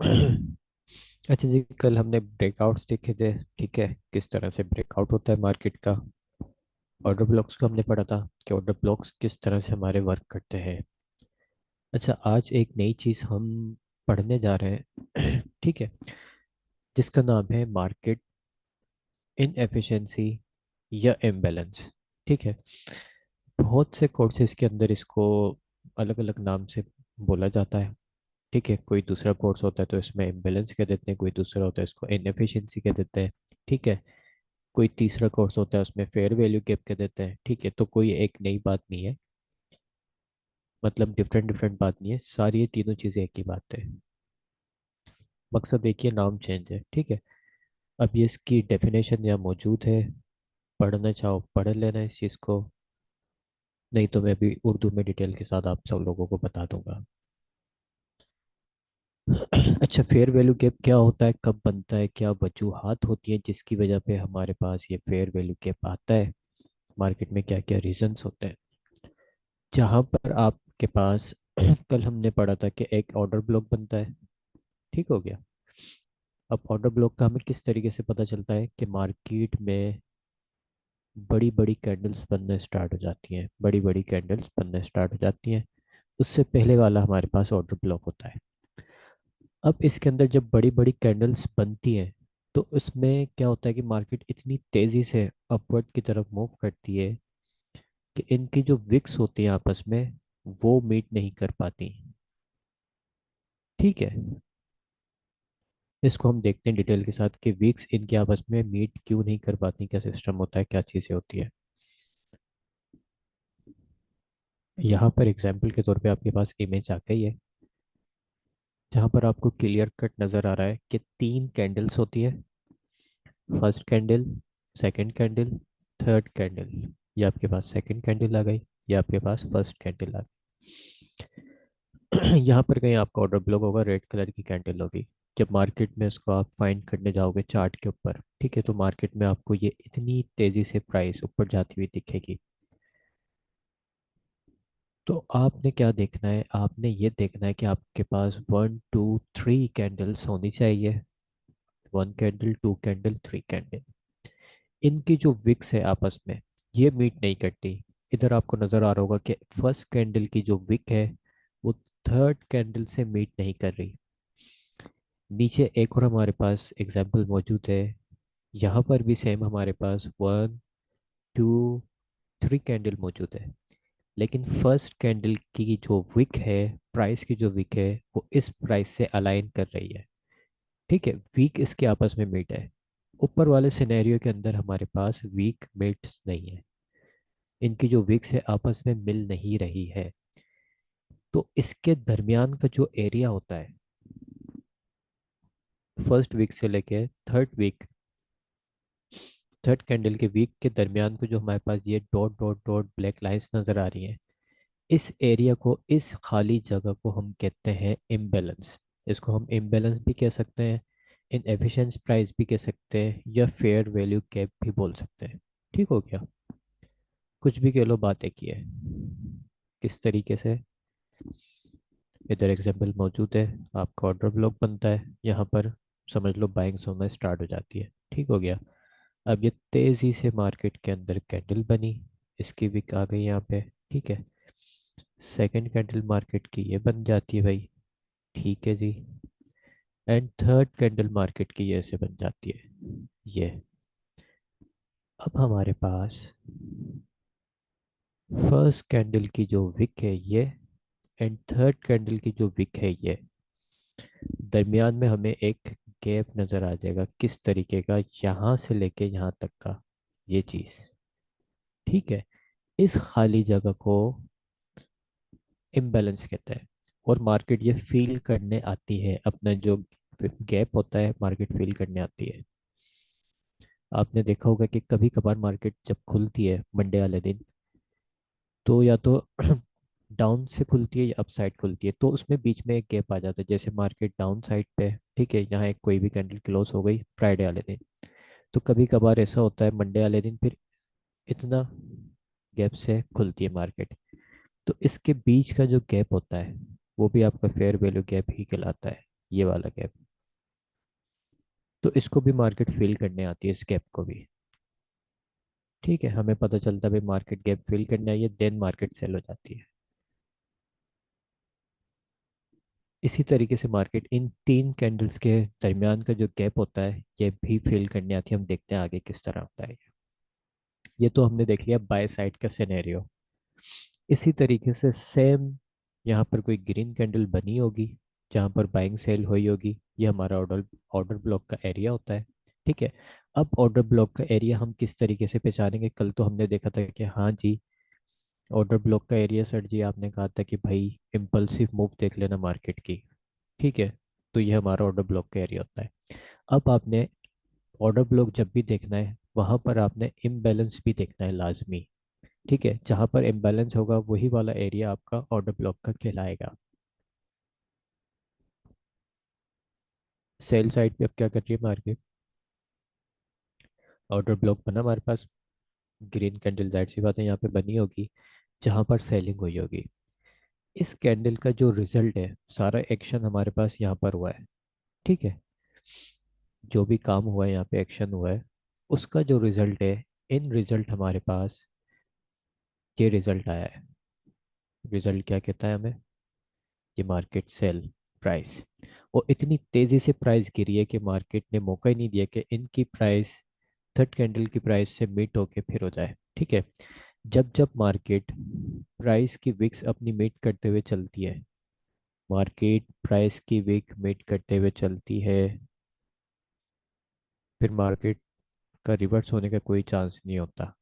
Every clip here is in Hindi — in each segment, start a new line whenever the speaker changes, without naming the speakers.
अच्छा जी, कल हमने ब्रेकआउट्स देखे थे। ठीक है, किस तरह से ब्रेकआउट होता है मार्केट का। ऑर्डर ब्लॉक्स को हमने पढ़ा था कि ऑर्डर ब्लॉक्स किस तरह से हमारे वर्क करते हैं। अच्छा, आज एक नई चीज़ हम पढ़ने जा रहे हैं। ठीक है, जिसका नाम है मार्केट इनएफिशिएंसी या इम्बैलेंस। ठीक है, बहुत से कोर्सेज के अंदर इसको अलग अलग नाम से बोला जाता है। ठीक है, कोई दूसरा कोर्स होता है तो इसमें इम्बैलेंस कह देते हैं, कोई दूसरा होता है इसको इनएफिशिएंसी कह देते हैं। ठीक है, कोई तीसरा कोर्स होता है उसमें फेयर वैल्यू गैप कह देते हैं। ठीक है, तो कोई एक नई बात नहीं है, मतलब डिफरेंट डिफरेंट बात नहीं है, सारी ये तीनों चीज़ें एक ही बात है। मकसद देखिए, नाम चेंज है। ठीक है, अब ये इसकी डेफिनेशन यहाँ मौजूद है, पढ़ना चाहो पढ़ लेना इस चीज़ को, नहीं तो मैं भी उर्दू में डिटेल के साथ आप सब लोगों को बता दूंगा। अच्छा, फेयर वैल्यू गैप क्या होता है, कब बनता है, क्या वजूहात होती है जिसकी वजह पे हमारे पास ये फेयर वैल्यू गैप आता है, मार्केट में क्या क्या रीजंस होते हैं। जहाँ पर आपके पास कल हमने पढ़ा था कि एक ऑर्डर ब्लॉक बनता है। ठीक हो गया। अब ऑर्डर ब्लॉक का हमें किस तरीके से पता चलता है कि मार्केट में बड़ी बड़ी कैंडल्स बनना स्टार्ट हो जाती हैं, बड़ी बड़ी कैंडल्स बनना स्टार्ट हो जाती हैं, उससे पहले वाला हमारे पास ऑर्डर ब्लॉक होता है। अब इसके अंदर जब बड़ी बड़ी कैंडल्स बनती हैं तो उसमें क्या होता है कि मार्केट इतनी तेजी से अपवर्ड की तरफ मूव करती है कि इनकी जो विक्स होती है आपस में वो मीट नहीं कर पाती। ठीक है, इसको हम देखते हैं डिटेल के साथ कि विक्स इनके आपस में मीट क्यों नहीं कर पाती, क्या सिस्टम होता है, क्या चीज़ें होती है। यहाँ पर एग्जाम्पल के तौर पे आपके पास इमेज आ गई है, जहाँ पर आपको क्लियर कट नज़र आ रहा है कि तीन कैंडल्स होती है। First candle, second candle, third candle. ये आपके पास सेकंड कैंडल आ गई, ये आपके पास फर्स्ट कैंडल आ गई। यहाँ पर कहीं आपका ऑर्डर ब्लॉक होगा, रेड कलर की कैंडल होगी। जब मार्केट में इसको आप फाइंड करने जाओगे चार्ट के ऊपर, ठीक है, तो मार्केट में आपको ये इतनी तेजी से प्राइस ऊपर जाती हुई दिखेगी। तो आपने क्या देखना है, आपने ये देखना है कि आपके पास 1 2 3 कैंडल्स होनी चाहिए। 1 कैंडल, 2 कैंडल, 3 कैंडल। इनकी जो विक्स है आपस में ये मीट नहीं करती। इधर आपको नजर आ रहा होगा कि फर्स्ट कैंडल की जो विक है वो थर्ड कैंडल से मीट नहीं कर रही। नीचे एक और हमारे पास एग्जाम्पल मौजूद है, यहाँ पर भी सेम हमारे पास 1 2 3 कैंडल मौजूद है, लेकिन फर्स्ट कैंडल की जो विक है, प्राइस की जो विक है वो इस प्राइस से अलाइन कर रही है। ठीक है, वीक इसके आपस में मीट है। ऊपर वाले सिनेरियो के अंदर हमारे पास वीक मीट्स नहीं है, इनकी जो विक्स है आपस में मिल नहीं रही है। तो इसके दरमियान का जो एरिया होता है, फर्स्ट वीक से लेके थर्ड वीक, थर्ड कैंडल के वीक के दरमियान को जो हमारे पास ये dot dot dot black lines नजर आ रही हैं, इस एरिया को, इस खाली जगह को हम कहते हैं इम्बैलेंस। इसको हम इम्बैलेंस भी कह सकते हैं, इनएफिशिएंट प्राइस भी कह सकते हैं, या फेयर वैल्यू गैप भी बोल सकते हैं। ठीक हो गया, कुछ भी कह लो, बात एक ही है। किस तरीके से, इधर एग्जाम्पल मौजूद है, आपका ऑर्डर ब्लॉक बनता है, यहाँ पर समझ लो बाइंग होना स्टार्ट हो जाती है। ठीक हो गया। अब ये तेजी से मार्केट के अंदर कैंडल बनी, इसकी विक आ गई यहाँ पे। ठीक है, सेकंड कैंडल मार्केट की ये बन जाती है भाई। ठीक है जी। एंड थर्ड कैंडल मार्केट की ये ऐसे बन जाती है ये। अब हमारे पास फर्स्ट कैंडल की जो विक है ये, एंड थर्ड कैंडल की जो विक है ये, दरमियान में हमें एक गैप नजर आ जाएगा, किस तरीके का, यहाँ से लेके यहाँ तक का, ये चीज। ठीक है, इस खाली जगह को इम्बैलेंस कहते हैं, और मार्केट ये फील करने आती है, अपना जो गैप होता है मार्केट फील करने आती है। आपने देखा होगा कि कभी कभार मार्केट जब खुलती है मंडे वाले दिन, तो या तो डाउन से खुलती है या अप साइड खुलती है, तो उसमें बीच में एक गैप आ जाता है। जैसे मार्केट डाउन साइड पे है, ठीक है, यहाँ एक कोई भी कैंडल क्लोज हो गई फ्राइडे वाले दिन, तो कभी कभार ऐसा होता है मंडे वाले दिन फिर इतना गैप से खुलती है मार्केट। तो इसके बीच का जो गैप होता है वो भी आपका फेयर वैल्यू गैप ही कहलाता है। ये वाला गैप। तो इसको भी मार्केट फिल करने आती है, इस गैप को भी। ठीक है, हमें पता चलता है भाई मार्केट गैप फिल करने आई है, देन मार्केट सेल हो जाती है। इसी तरीके से मार्केट इन तीन कैंडल्स के दरमियान का जो गैप होता है ये भी फिल करने आती है। हम देखते हैं आगे किस तरह होता है। ये तो हमने देख लिया बाय साइड का सिनेरियो। इसी तरीके से सेम यहाँ पर कोई ग्रीन कैंडल बनी होगी जहाँ पर बाइंग सेल हुई होगी। ये हमारा ऑर्डर ऑर्डर ब्लॉक का एरिया होता है। ठीक है। अब ऑर्डर ब्लॉक का एरिया हम किस तरीके से पहचानेंगे? कल तो हमने देखा था कि हाँ जी, ऑर्डर ब्लॉक का एरिया सर जी आपने कहा था कि भाई इम्पल्सिव मूव देख लेना मार्केट की। ठीक है। तो ये हमारा ऑर्डर ब्लॉक का एरिया होता है। अब आपने ऑर्डर ब्लॉक जब भी देखना है वहां पर आपने इम्बैलेंस भी देखना है लाजमी। ठीक है, जहां पर इम्बैलेंस होगा वही वाला एरिया आपका ऑर्डर ब्लॉक का कहलाएगा। सेल साइड पे अब क्या कर रही है मार्केट? ऑर्डर ब्लॉक बना हमारे पास, ग्रीन कैंडल जाहिर सी बात है यहाँ पे बनी होगी जहां पर सेलिंग हुई होगी। इस कैंडल का जो रिजल्ट है, सारा एक्शन हमारे पास यहाँ पर हुआ है। ठीक है। जो भी काम हुआ है यहाँ पे, एक्शन हुआ है, उसका जो रिजल्ट है, इन रिजल्ट हमारे पास ये रिजल्ट आया है। रिजल्ट क्या कहता है हमें? ये मार्केट सेल प्राइस। और इतनी तेजी से प्राइस गिरी है कि मार्केट ने मौका ही नहीं दिया कि इनकी प्राइस थर्ड कैंडल की प्राइस से मीट होके फिर हो जाए। ठीक है। जब जब मार्केट प्राइस की विक्स अपनी मीट करते हुए चलती है, मार्केट प्राइस की विक मीट करते हुए चलती है, फिर मार्केट का रिवर्स होने का कोई चांस नहीं होता।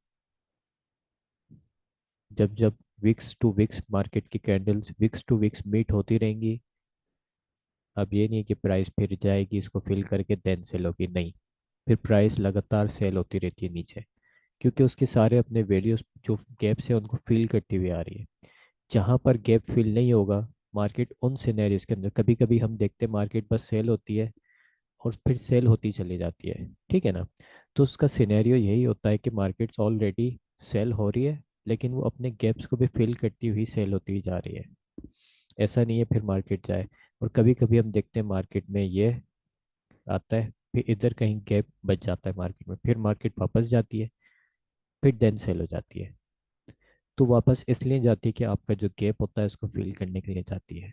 जब जब विक्स टू विक्स मार्केट की candles wicks to wicks meet होती रहेंगी, अब ये नहीं कि प्राइस फिर जाएगी इसको फिल करके देन सेल होगी, नहीं। फिर प्राइस लगातार सेल होती रहती है नीचे, क्योंकि उसके सारे अपने वैल्यूज जो गैप्स है उनको फिल करती हुई आ रही है। जहां पर गैप फिल नहीं होगा मार्केट, उन सिनेरियोज के अंदर कभी कभी हम देखते हैं मार्केट बस सेल होती है और फिर सेल होती चली जाती है। ठीक है ना? तो उसका सिनेरियो यही होता है कि मार्केट्स ऑलरेडी सेल हो रही है, लेकिन वो अपने गैप्स को भी फिल करती हुई सेल होती ही जा रही है। ऐसा नहीं है फिर मार्केट जाए। और कभी कभी हम देखते हैं मार्केट में ये आता है, फिर इधर कहीं गैप बच जाता है मार्केट में, फिर मार्केट वापस जाती है, फिर देन सेल हो जाती है। तो वापस इसलिए जाती है कि आपका जो गैप होता है उसको फिल करने के लिए जाती है।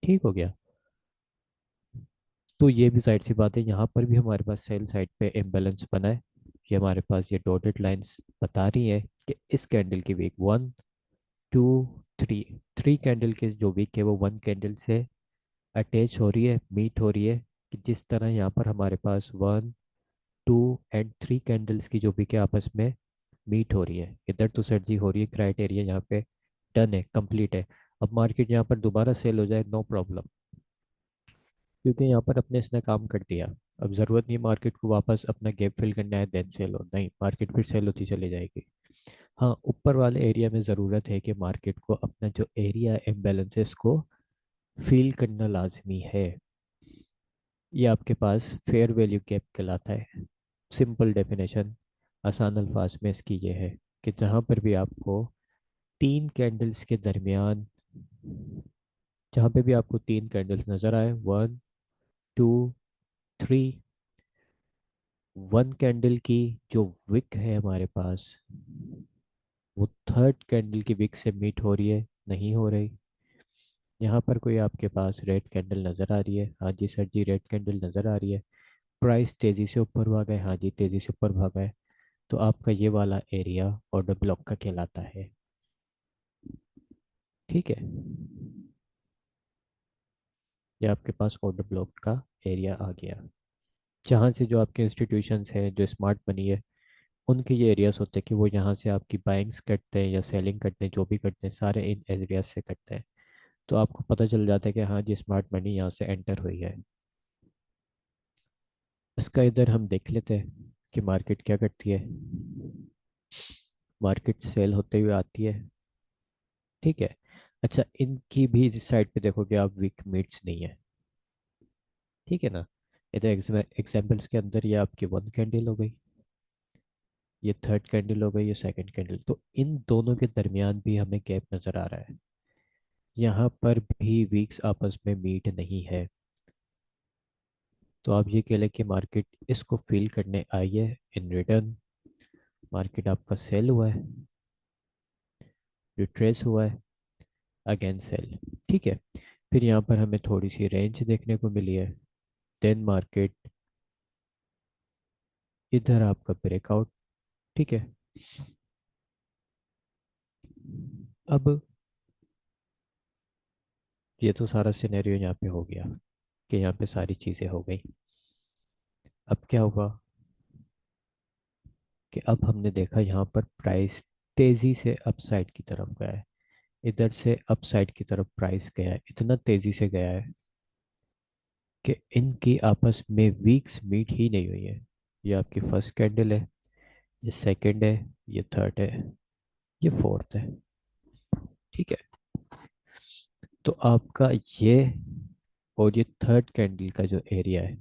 ठीक हो गया? तो ये भी साइड सी बात है, यहाँ पर भी हमारे पास सेल साइड पे इम्बेलेंस बना है। ये हमारे पास ये डॉटेड लाइंस बता रही है कि इस कैंडल की wick one two three, three candle की जो वीक है वो वन कैंडल से अटैच हो रही है, मीट हो रही है। कि जिस तरह यहाँ पर हमारे पास one two and three candles की जो वीक है आपस में मीट हो रही है, इधर तो सर जी हो रही है, क्राइटेरिया यहाँ पे डन है, कंप्लीट है। अब मार्केट यहाँ पर दोबारा सेल हो जाए, नो प्रॉब्लम, क्योंकि यहाँ पर अपने इसने काम कर दिया। अब जरूरत नहीं मार्केट को वापस अपना गैप फिल करना है देन सेल हो, नहीं, मार्केट फिर सेल होती चली जाएगी। हाँ, ऊपर वाले एरिया में ज़रूरत है कि मार्केट को अपना जो एरिया इम्बैलेंसेस को फील करना लाजमी है। ये आपके पास फेयर वैल्यू गैप कहलाता है। सिंपल डेफिनेशन, आसान अल्फाज में इसकी ये है कि जहाँ पर भी आपको तीन कैंडल्स के दरमियान, जहाँ पे भी आपको तीन कैंडल्स नज़र आए, one two three, one candle की जो विक है हमारे पास वो थर्ड कैंडल की विक से मीट हो रही है, नहीं हो रही। यहाँ पर कोई आपके पास रेड कैंडल नज़र आ रही है, हाँ जी सर जी रेड कैंडल नज़र आ रही है। प्राइस तेज़ी से ऊपर भागा है, हाँ जी तेज़ी से ऊपर भागा है। तो आपका ये वाला एरिया ऑर्डर ब्लॉक का कहलाता है। ठीक है। ये आपके पास ऑर्डर ब्लॉक का एरिया आ गया, जहाँ से जो आपके इंस्टीट्यूशंस हैं जो स्मार्ट मनी है, उनके ये एरियाज होते हैं कि वो यहाँ से आपकी बाइंग्स करते हैं या सेलिंग करते हैं, जो भी करते हैं सारे इन एरियाज से करते हैं। तो आपको पता चल जाता है कि हाँ जी स्मार्ट मनी यहाँ से एंटर हुई है। इसका इधर हम देख लेते हैं कि मार्केट क्या करती है। मार्केट सेल होते हुए आती है। ठीक है। अच्छा, इनकी भी इस साइड पे देखोगे आप, वीक मीट्स नहीं है। ठीक है ना? इधर एग्जाम्पल्स के अंदर ये आपकी वन कैंडल हो गई, ये थर्ड कैंडल हो गई, ये सेकंड कैंडल, तो इन दोनों के दरमियान भी हमें गैप नजर आ रहा है। यहाँ पर भी वीक्स आपस में मीट नहीं है। तो आप ये कह लें कि मार्केट इसको फील करने आई है। इन रिटर्न मार्केट आपका सेल हुआ है, रिट्रेस हुआ है, अगेन सेल। ठीक है। फिर यहाँ पर हमें थोड़ी सी रेंज देखने को मिली है। देन मार्केट इधर आपका ब्रेकआउट। ठीक है। अब ये तो सारा सिनेरियो यहाँ पे हो गया कि यहाँ पे सारी चीज़ें हो गई। अब क्या हुआ कि अब हमने देखा यहाँ पर प्राइस तेज़ी से अपसाइड की तरफ गया है। इधर से अपसाइड की तरफ प्राइस गया है, इतना तेज़ी से गया है कि इनकी आपस में वीक्स मीट ही नहीं हुई है। ये आपकी फर्स्ट कैंडल है, ये सेकंड है, ये थर्ड है, ये फोर्थ है। ठीक है। तो आपका ये और ये थर्ड कैंडल का जो एरिया है,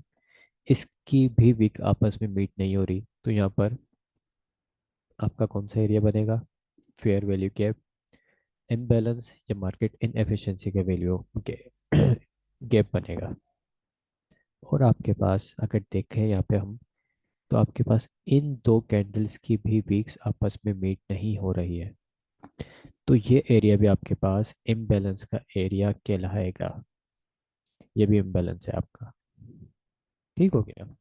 इसकी भी वीक आपस में मीट नहीं हो रही। तो यहाँ पर आपका कौन सा एरिया बनेगा? फेयर वैल्यू गैप, इम्बैलेंस या मार्केट इनएफिशिएंसी के वैल्यू के गैप बनेगा। और आपके पास अगर देखें यहाँ पे हम, तो आपके पास इन दो कैंडल्स की भी वीक्स आपस में मीट नहीं हो रही है। तो ये एरिया भी आपके पास इम्बैलेंस का एरिया कहलाएगा। ये भी इम्बैलेंस है आपका। ठीक हो गया।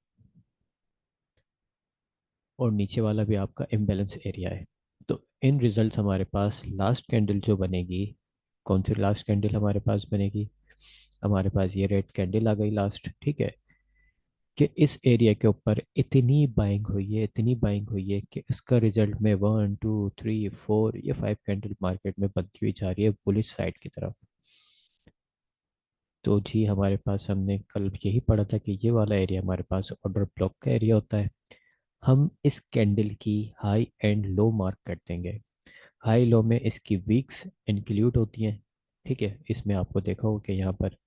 और नीचे वाला भी आपका इम्बैलेंस एरिया है। तो इन रिजल्ट हमारे पास लास्ट कैंडल जो बनेगी, कौन सी लास्ट कैंडल हमारे पास बनेगी? हमारे पास ये रेड कैंडल आ गई लास्ट। ठीक है। कि इस एरिया के ऊपर इतनी बाइंग हुई है, इतनी बाइंग हुई है कि इसका रिजल्ट में 1 2 3 4 ये 5 कैंडल मार्केट में बनती हुई जा रही है बुलिश साइड की तरफ। तो जी हमारे पास हमने कल यही पढ़ा था कि ये वाला एरिया हमारे पास ऑर्डर ब्लॉक का एरिया होता है। हम इस कैंडल की हाई एंड लो मार्क कर देंगे। हाई लो में इसकी वीक्स इंक्लूड होती हैं। ठीक है। इसमें आपको देखा होगा कि यहाँ पर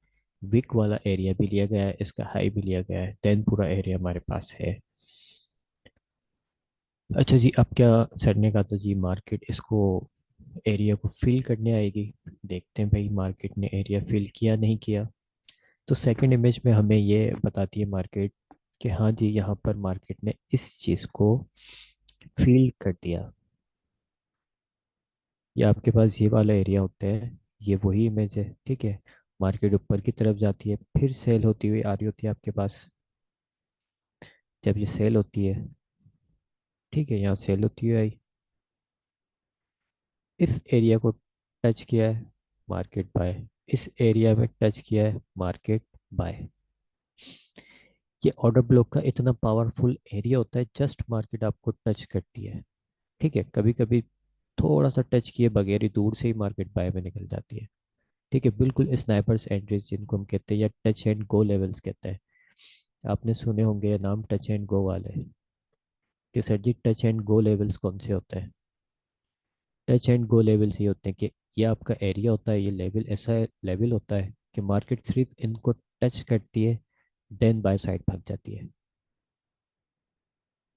वीक वाला एरिया भी लिया गया है, इसका हाई भी लिया गया है, देन पूरा एरिया हमारे पास है। अच्छा जी, अब क्या सर ने कहा था जी मार्केट इसको एरिया को फिल करने आएगी। देखते हैं भाई मार्केट ने एरिया फिल किया नहीं किया। तो सेकंड इमेज में हमें ये बताती है मार्केट कि हाँ जी यहाँ पर मार्केट ने इस चीज़ को फील कर दिया। ये आपके पास ये वाला एरिया होता है, ये वही इमेज है। ठीक है। मार्केट ऊपर की तरफ जाती है, फिर सेल होती हुई आ रही होती है आपके पास। जब ये सेल होती है, ठीक है, यहाँ सेल होती हुई आई, इस एरिया को टच किया है, मार्केट बाय। इस एरिया में टच किया है, मार्केट बाय। ये ऑर्डर ब्लॉक का इतना पावरफुल एरिया होता है, जस्ट मार्केट आपको टच करती है। ठीक है। कभी कभी थोड़ा सा टच किए बगैर ही दूर से ही मार्केट बाय में निकल जाती है। ठीक है। बिल्कुल स्नाइपर्स एंट्रीज जिनको हम कहते हैं, या टच एंड गो लेवल्स कहते हैं। आपने सुने होंगे ये नाम टच एंड गो वाले, कि sir ji touch and go levels कौन से होते हैं? टच एंड गो लेवल्स ये होते हैं कि ये आपका एरिया होता है, ये लेवल ऐसा लेवल होता है कि मार्केट सिर्फ इनको टच करती है, देन बाय साइड भाग जाती है।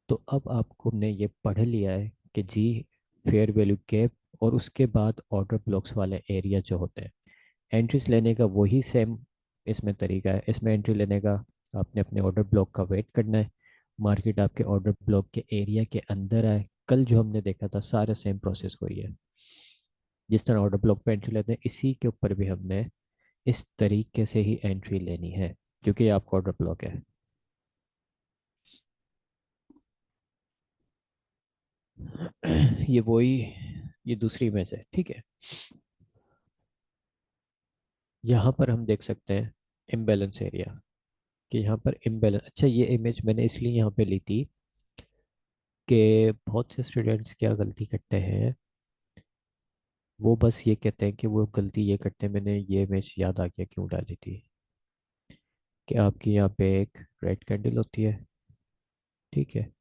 तो अब आपको ने ये पढ़ लिया है कि जी फेयर वैल्यू गैप और उसके बाद ऑर्डर ब्लॉक्स वाले एरिया जो होते हैं, एंट्रीज लेने का वही सेम इसमें तरीका है। इसमें एंट्री लेने का आपने अपने ऑर्डर ब्लॉक का वेट करना है, मार्केट आपके ऑर्डर ब्लॉक के एरिया के अंदर आए। कल जो हमने देखा था सारा सेम प्रोसेस वही है। जिस तरह ऑर्डर ब्लॉक पे एंट्री लेते हैं, इसी के ऊपर भी हमने इस तरीके से ही एंट्री लेनी है, क्योंकि ये आपका ऑर्डर ब्लॉक है। ये वही, ये दूसरी इमेज है। ठीक है। यहाँ पर हम देख सकते हैं इम्बैलेंस एरिया, कि यहाँ पर इम्बैलेंस। अच्छा, ये इमेज मैंने इसलिए यहाँ पे ली थी कि बहुत से स्टूडेंट्स क्या गलती करते हैं, वो बस ये कहते हैं कि वो गलती ये करते हैं। मैंने ये इमेज याद आ गया क्यों डाली थी, कि आपकी यहाँ पे एक रेड कैंडल होती है। ठीक है।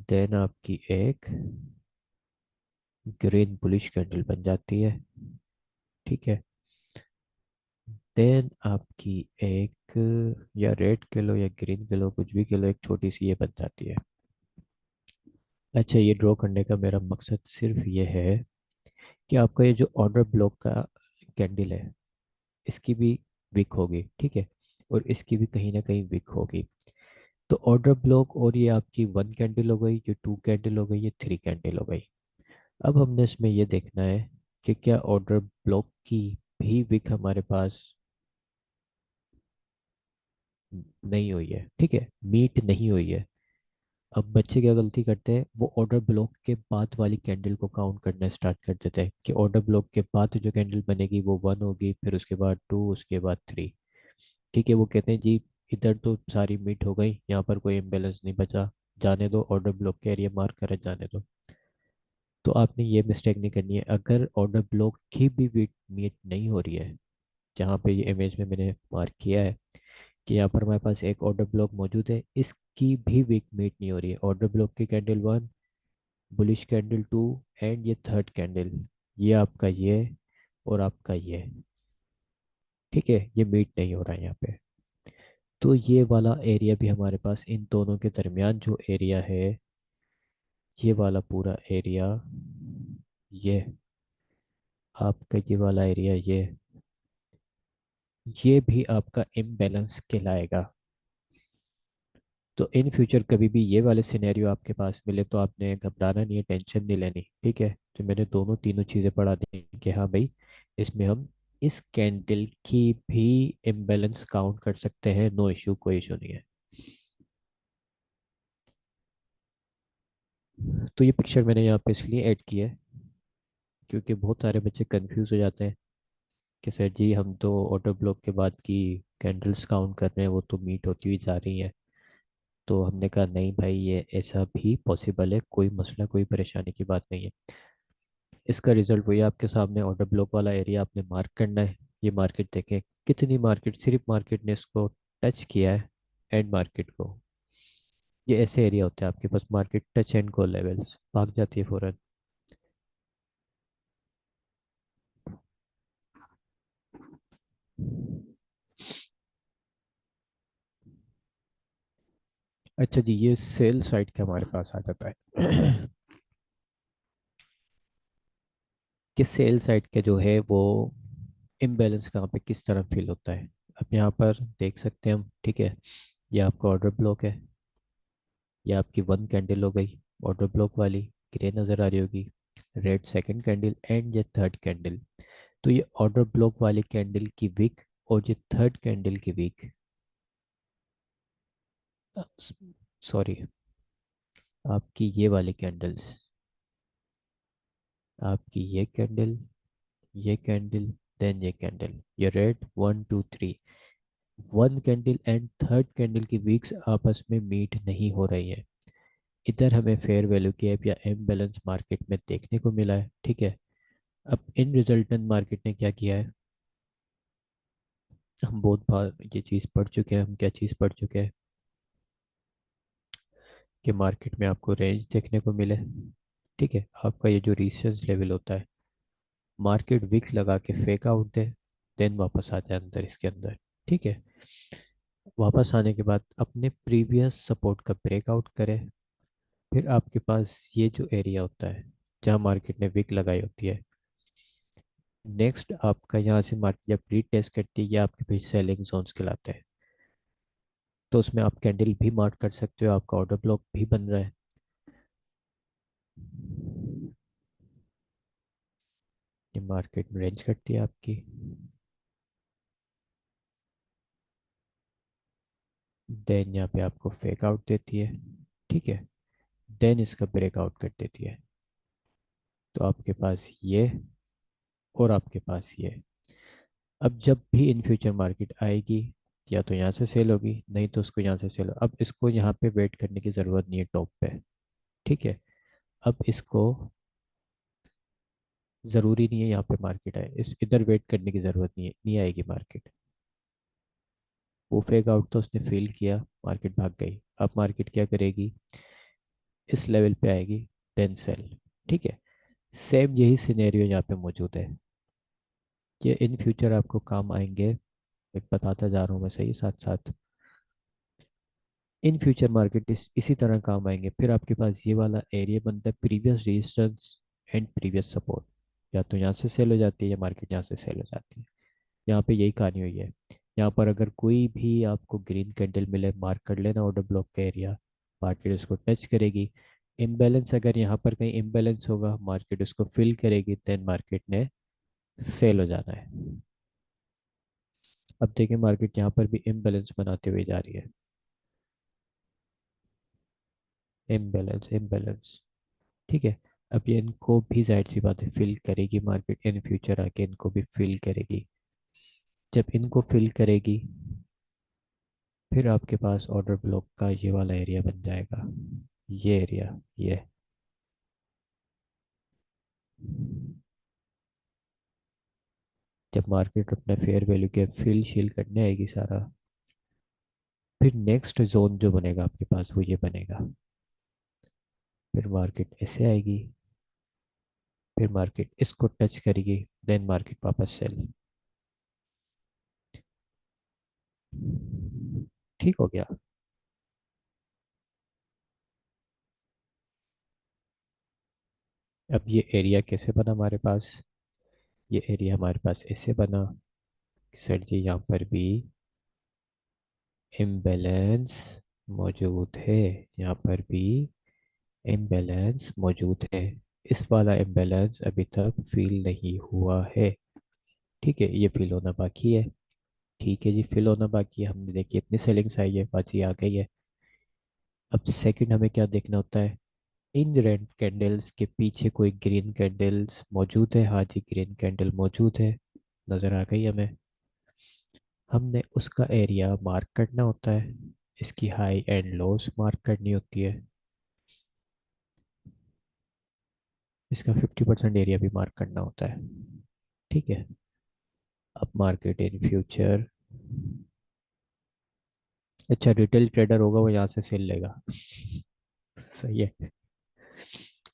देन आपकी एक ग्रीन बुलिश कैंडल बन जाती है। ठीक है। देन आपकी एक, या रेड के लो या ग्रीन के लो, कुछ भी के लो, एक छोटी सी ये बन जाती है। अच्छा, ये ड्रॉ करने का मेरा मकसद सिर्फ ये है कि आपका ये जो ऑर्डर ब्लॉक का कैंडल है, इसकी भी विक होगी, ठीक है, और इसकी भी कहीं ना कहीं विक होगी। तो ऑर्डर ब्लॉक, और ये आपकी 1 कैंडल हो गई, ये 2 कैंडल हो गई, ये 3 कैंडल हो गई। अब हमने इसमें ये देखना है कि क्या ऑर्डर ब्लॉक की भी विक हमारे पास नहीं हुई है, ठीक है, मीट नहीं हुई है। अब बच्चे क्या गलती करते हैं, वो ऑर्डर ब्लॉक के बाद वाली कैंडल को काउंट करना स्टार्ट कर देते हैं कि ऑर्डर ब्लॉक के बाद जो कैंडल बनेगी वो 1 होगी, फिर उसके बाद 2, उसके बाद 3। ठीक है, वो कहते हैं जी इधर तो सारी मीट हो गई, यहाँ पर कोई इम्बेलेंस नहीं बचा, जाने दो, ऑर्डर ब्लॉक के एरिया मार्क करे जाने दो। तो आपने ये मिस्टेक नहीं करनी है। अगर ऑर्डर ब्लॉक की भी मीट मीट नहीं हो रही है, जहाँ पे ये इमेज में मैंने मार्क किया है कि यहाँ पर हमारे पास एक ऑर्डर ब्लॉक मौजूद है, इसकी भी वीक मीट नहीं हो रही है, ऑर्डर ब्लॉक की कैंडल 1, बुलिश कैंडल 2, एंड ये 3rd कैंडल, ये आपका ये और आपका ये, ठीक है, ये मीट नहीं हो रहा है यहाँ पे। तो ये वाला एरिया भी हमारे पास, इन दोनों के दरमियान जो एरिया है, ये वाला पूरा एरिया, ये आपका ये वाला एरिया, ये भी आपका इम्बैलेंस कहलाएगा। तो इन फ्यूचर कभी भी ये वाले सिनेरियो आपके पास मिले तो आपने घबराना नहीं है, टेंशन नहीं लेनी, ठीक है। तो मैंने दोनों तीनों चीज़ें पढ़ा दी कि हाँ भाई, इसमें हम इस कैंडल की भी इम्बैलेंस काउंट कर सकते हैं, नो इशू, कोई इशू नहीं है। तो ये पिक्चर मैंने यहाँ पे इसलिए ऐड की है क्योंकि बहुत सारे बच्चे कंफ्यूज हो जाते हैं कि सर जी हम तो ऑर्डर ब्लॉक के बाद की कैंडल्स काउंट कर रहे हैं, वो तो मीट होती हुई जा रही है। तो हमने कहा नहीं भाई, ये ऐसा भी पॉसिबल है, कोई मसला कोई परेशानी की बात नहीं है। इसका रिजल्ट वही आपके सामने, ऑर्डर ब्लॉक वाला एरिया आपने मार्क करना है। ये मार्केट देखें, कितनी मार्केट, सिर्फ मार्केट ने इसको टच किया है, एंड मार्केट को। ये ऐसे एरिया होते हैं आपके पास, market touch and go levels, भाग जाती है फौरन। अच्छा जी, ये सेल साइड के हमारे पास आ जाता है कि सेल साइड के जो है वो इम्बैलेंस कहाँ पे किस तरह फील होता है। अब यहाँ पर देख सकते हैं हम, ठीक है, ये आपका ऑर्डर ब्लॉक है, ये आपकी 1 कैंडल हो गई ऑर्डर ब्लॉक वाली, ग्रे नज़र आ रही होगी, रेड 2nd कैंडल, एंड ये 3rd कैंडल। तो ये ऑर्डर ब्लॉक वाली कैंडल की विक और ये 3rd कैंडल की विक, सॉरी, आपकी ये वाली कैंडल्स, आपकी ये कैंडल, देन ये कैंडल, ये red 1 2 3, 1 candle and 3rd candle की वीक्स आपस में मीट नहीं हो रही है। इधर हमें फेयर वैल्यू गैप या इम्बैलेंस मार्केट में देखने को मिला है, ठीक है। अब इन रिजल्टेंट मार्केट ने क्या किया है, हम बहुत बार ये चीज़ पढ़ चुके हैं, हम क्या चीज़ पढ़ चुके हैं कि मार्केट में आपको रेंज देखने को मिले, ठीक है, आपका ये जो रेजिस्टेंस लेवल होता है, मार्केट विक लगा के फेक आउट दे, देन वापस आ जाए अंदर इसके अंदर, ठीक है। वापस आने के बाद अपने प्रीवियस सपोर्ट का ब्रेकआउट करे, फिर आपके पास ये जो एरिया होता है जहाँ मार्केट ने विक लगाई होती है, नेक्स्ट आपका यहाँ से मार्केट जब रीटेस्ट करती है, ये आपके पीछे सेलिंग जोन्स कहलाते हैं। तो उसमें आप कैंडल भी मार्क कर सकते हो, आपका ऑर्डर ब्लॉक भी बन रहा है। ये मार्केट में रेंज करती है आपकी, देन यहाँ पे आपको फेक आउट देती है, ठीक है, देन इसका ब्रेकआउट कर देती है। तो आपके पास ये और आपके पास ये। अब जब भी इन फ्यूचर मार्केट आएगी, या तो यहाँ से सेल होगी, नहीं तो उसको यहाँ से सेल हो। अब इसको यहाँ पे वेट करने की ज़रूरत नहीं है टॉप पे, ठीक है। अब इसको ज़रूरी नहीं है यहाँ पे मार्केट आए, इस इधर वेट करने की ज़रूरत नहीं है, नहीं आएगी मार्केट। वो फेक आउट तो उसने फेल किया, मार्केट भाग गई। अब मार्केट क्या करेगी, इस लेवल पे आएगी, देन सेल, ठीक है। सेम यही सिनेरियो यहाँ पे मौजूद है, ये इन फ्यूचर आपको काम आएंगे, एक बताता जा रहा हूँ मैं सही साथ साथ। इन फ्यूचर मार्केट इसी तरह काम आएंगे। फिर आपके पास ये वाला एरिया बनता है previous resistance and previous support, या तो यहाँ से सेल हो जाती है या मार्केट यहाँ से सेल हो जाती है। यहाँ पे यही कहानी हुई है। यहाँ पर अगर कोई भी आपको ग्रीन कैंडल मिले, मार्क कर लेना ऑर्डर ब्लॉक का एरिया, मार्केट उसको टच करेगी। इम्बैलेंस, अगर यहाँ पर कहीं इम्बैलेंस होगा, मार्केट उसको फिल करेगी, देन मार्केट ने फेल हो जाना है। अब देखिए मार्केट यहाँ पर भी इम्बैलेंस बनाते हुए जा रही है। Imbalance, imbalance. ठीक है। अब ये इनको भी जाहिर सी बात है फिल करेगी मार्केट, इन फ्यूचर आके इनको भी फिल करेगी। जब इनको फिल करेगी, फिर आपके पास ऑर्डर ब्लॉक का ये वाला एरिया बन जाएगा, ये एरिया, ये। जब मार्केट अपने फेयर वैल्यू के फिल शील करने आएगी सारा, फिर नेक्स्ट जोन जो बनेगा आपके पास वो ये बनेगा। फिर मार्केट ऐसे आएगी, फिर मार्केट इसको टच करेगी, देन मार्केट वापस सेल। ठीक हो गया। अब ये एरिया कैसे बना हमारे पास? ये एरिया हमारे पास ऐसे बना कि सर जी यहाँ पर भी इम्बैलेंस मौजूद है, यहाँ पर भी इम्बैलेंस मौजूद है। इस वाला इम्बैलेंस अभी तक फील नहीं हुआ है। ठीक है, ये फील होना बाकी है। ठीक है जी, फिल होना बाकी है। हमने देखिए इतनी सेलिंग्स आई है, बाजी आ गई है। अब सेकंड हमें क्या देखना होता है? इन रेड कैंडल्स के पीछे कोई ग्रीन कैंडल्स मौजूद है? हाँ जी, ग्रीन कैंडल मौजूद है, नजर आ गई हमें। हमने उसका एरिया मार्क करना होता है, इसकी हाई एंड लोस मार्क करनी होती है, इसका 50% एरिया भी मार्क करना होता है। ठीक है। अब मार्केट इन फ्यूचर, अच्छा रिटेल ट्रेडर होगा वो यहाँ से सेल लेगा। सही है।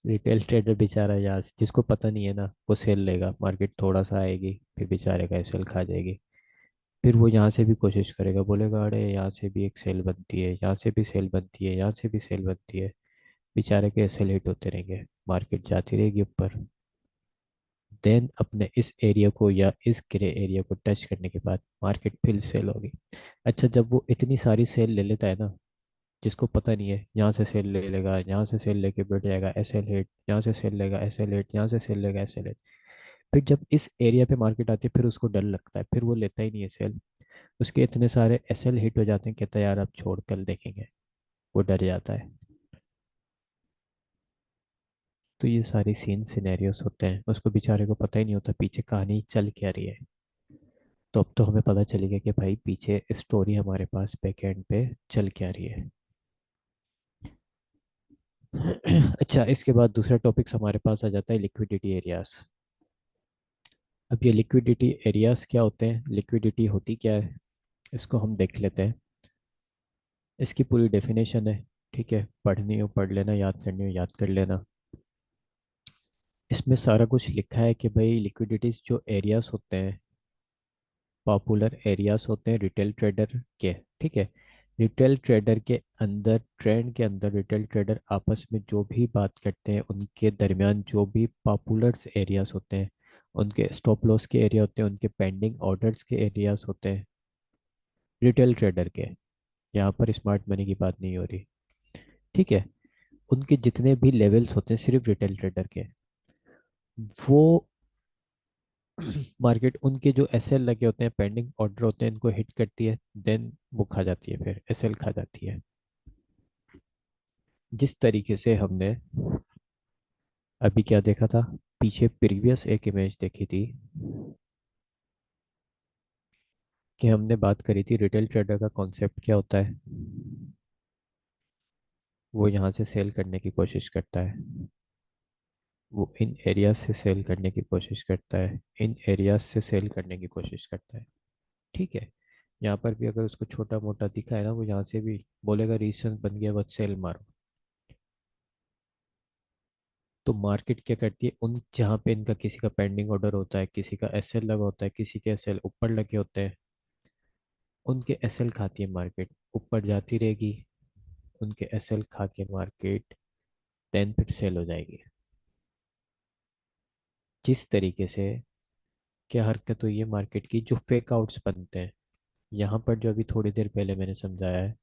रिटेल ट्रेडर बेचारा यहाँ जिसको पता नहीं है ना, वो सेल लेगा, मार्केट थोड़ा सा आएगी फिर बेचारे का सेल खा जाएगी। फिर वो यहाँ से भी कोशिश करेगा, बोलेगा अरे यहाँ से भी एक सेल बनती है, यहाँ से भी सेल बनती है, यहाँ से भी सेल बनती है। बेचारे के सेल हिट होते रहेंगे, मार्केट जाती रहेगी ऊपर। देन अपने इस एरिया को या इस ग्रे एरिया को टच करने के बाद मार्केट फिर सेल होगी। अच्छा, जब वो इतनी सारी सेल ले लेता है ना, जिसको पता नहीं है, यहाँ से सेल ले लेगा, यहाँ से सेल लेके बैठ जाएगा, एसएल हिट, यहाँ से सेल लेगा, एसएल हिट, यहाँ से सेल लेगा, एसएल हिट। फिर जब इस एरिया पे मार्केट आती है, फिर उसको डर लगता है, फिर वो लेता ही नहीं है सेल। उसके इतने सारे एसएल हिट हो जाते हैं, कहता है यार अब छोड़, कल देखेंगे। वो डर जाता है। तो ये सारी सीन सिनेरियोस होते हैं, उसको बेचारे को पता ही नहीं होता पीछे कहानी चल क्या रही है। तो अब तो हमें पता चलेगा कि भाई पीछे स्टोरी हमारे पास बैक एंड पे चल क्या रही है। अच्छा, इसके बाद दूसरा टॉपिक्स हमारे पास आ जाता है लिक्विडिटी एरियाज। अब ये लिक्विडिटी एरियाज क्या होते हैं, लिक्विडिटी होती क्या है, इसको हम देख लेते हैं। इसकी पूरी डेफिनेशन है। ठीक है, पढ़नी हो पढ़ लेना, याद करनी हो याद कर लेना। इसमें सारा कुछ लिखा है कि भाई लिक्विडिटीज जो एरियाज होते हैं, पॉपुलर एरियाज होते हैं रिटेल ट्रेडर के। ठीक है। रिटेल ट्रेडर के अंदर, ट्रेंड के अंदर रिटेल ट्रेडर आपस में जो भी बात करते हैं, उनके दरमियान जो भी पॉपुलर एरियाज होते हैं, उनके स्टॉप लॉस के एरिया होते हैं, उनके पेंडिंग ऑर्डर्स के एरियाज होते हैं रिटेल ट्रेडर के। यहाँ पर स्मार्ट मनी की बात नहीं हो रही। ठीक है। उनके जितने भी लेवल्स होते हैं सिर्फ रिटेल ट्रेडर के, वो मार्केट उनके जो एसएल लगे होते हैं, पेंडिंग ऑर्डर होते हैं, इनको हिट करती है, देन वो खा जाती है, फिर एसएल खा जाती है। जिस तरीके से हमने अभी क्या देखा था, पीछे प्रीवियस एक इमेज देखी थी कि हमने बात करी थी रिटेल ट्रेडर का कॉन्सेप्ट क्या होता है। वो यहाँ से सेल करने की कोशिश करता है, वो इन एरियाज से सेल करने की कोशिश करता है, इन एरियाज से सेल करने की कोशिश करता है। ठीक है। यहाँ पर भी अगर उसको छोटा मोटा दिखा है ना, वो यहाँ से भी बोलेगा रेजिस्टेंस बन गया, बस सेल मारो। तो मार्केट क्या करती है, उन जहाँ पे इनका किसी का पेंडिंग ऑर्डर होता है, किसी का एसएल लगा होता है, किसी के एसएल ऊपर लगे होते हैं, उनके एसएल खाती है मार्केट, ऊपर जाती रहेगी, उनके एसएल खा के मार्केट देन फिर सेल हो जाएगी। जिस तरीके से क्या हरकत हुई है मार्केट की, जो फेक आउट्स बनते हैं यहाँ पर, जो अभी थोड़ी देर पहले मैंने समझाया है